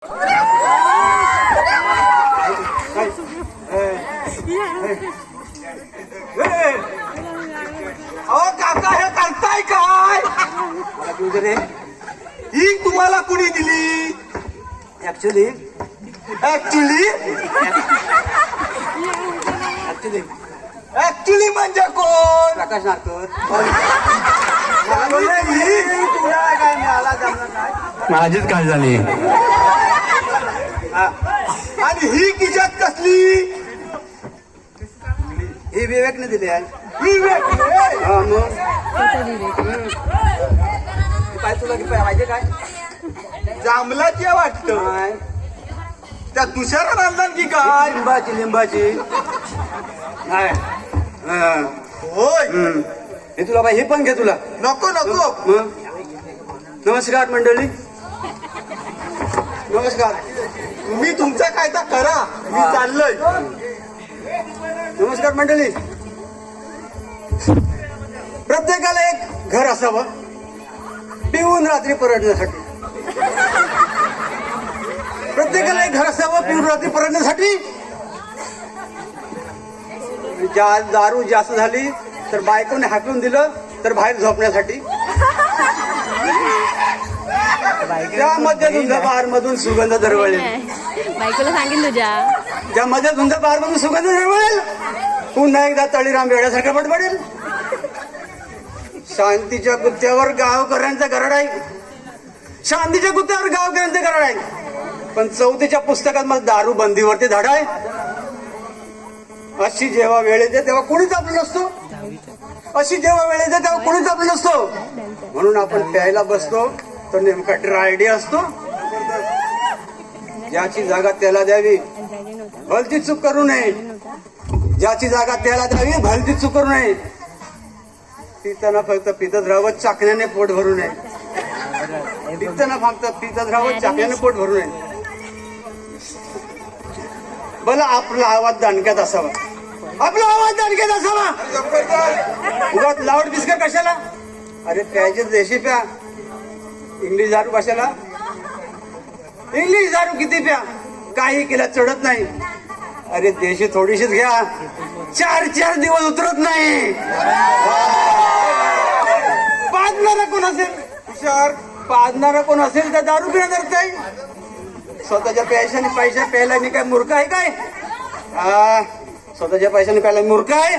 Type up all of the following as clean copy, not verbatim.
काका हे करताय काय? ही तुम्हाला कुणी दिली? ऍक्च्युली ऍक्च्युली म्हणजे कोण? प्रकाश नारकर. काय मिळाला जमलं काय? माझीच काय झाली. आणि ही किशात कसली? हे विवेकने दिले आहे. विवेक मग काय तुला पाहिजे काय? जांभलाची वाटत काय त्या तुषारा रांधण की काय? लिंबाची काय होय. हे तुला बाई हे पण घे तुला. नको नको. मग नमस्कार मंडळी. नमस्कार. तुम्ही तुमचा काय तर करा, मी चाललोय. नमस्कार मंडळी. प्रत्येकाला एक घर असावं पिऊन रात्री परतण्यासाठी. प्रत्येकाला एक घर असावं पिऊन रात्री परतण्यासाठी. दारू जास्त झाली तर बायकोने हाकलून दिलं तर बाहेर झोपण्यासाठी. त्यामध्ये धुंद बहार मधून सुगंध दरवळेल. बायकोला सांगेन तुझ्या. ज्यामध्ये धुंद बहार मधून सुगंध दरवळेल पुन्हा एकदा तळीराम वेड्यासारखं बडबडेल. शांतीच्या गुत्त्यावर गावकऱ्यांचं गरड आहे. शांतीच्या गुत्त्यावर गावकऱ्यांचं गरड आहे. पण चौथीच्या पुस्तकात मला दारू बंदीवरती धड आहे. अशी जेव्हा वेळ येते तेव्हा कोणीच आपलं नसतो. अशी जेव्हा वेळ येते तेव्हा कोणीच आपलं नसतो. म्हणून आपण प्यायला बसतो तो नेमका ड्रायडी असतो. ज्याची जागा त्याला द्यावी भलती चूक करू नये. ज्याची जागा त्याला द्यावी भलती चूक करू नये. पिताना फक्त पितच राहावं चाकण्याने पोट भरू नये. पिताना फक्त पितच राहावं चाकण्याने पोट भरू नये. भला आपला आवाज दाणक्यात असावा. आपला आवाज दाणक्यात असावा. उगाच लाऊड बिस्कर कशाला? अरे प्यायचे देशी प्या. इंग्लिश दारू कशाला? इंग्लिश दारू किती प्या काही केला चढत नाही. अरे देशी थोडीशीच घ्या 4 दिवस उतरत नाही. पाजणारा कोण असेल? हुशार. पाजणारा कोण असेल तर दारू पिणं धरताय. स्वतःच्या पैशाने पैसा प्यायला मी काय मूर्ख आहे काय? स्वतःच्या पैशाने प्यायला मूर्ख आहे.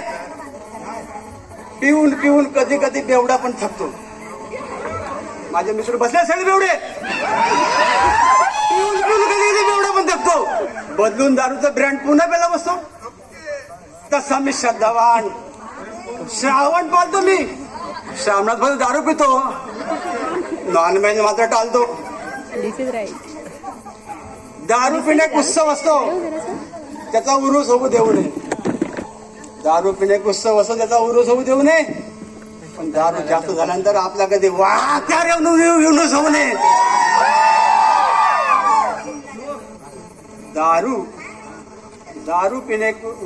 पिऊन पिऊन कधी कधी बेवडा पण थकतो. माझे मिस्टर बसले सगळे बेवडे. पिऊन पिऊन कधी कधी बेवडा पण थकतो. बदलून दारूचा ब्रँड पुन्हा प्यायला बसतो. तसा मी श्रद्धावान श्रावण पाळतो. मी श्रावणात फक्त दारू पितो. नॉनव्हेज मात्र टाळतो. दारू पिण्यात उत्सव असतो त्याचा उरूस होऊ देऊ नये. दारू पिण्यात उत्सव असतो त्याचा उरूस होऊ देऊ नये. पण दारू जास्त झाल्यानंतर आपला कधी वाक्यावर येऊनच होऊ नये. दारू पिणे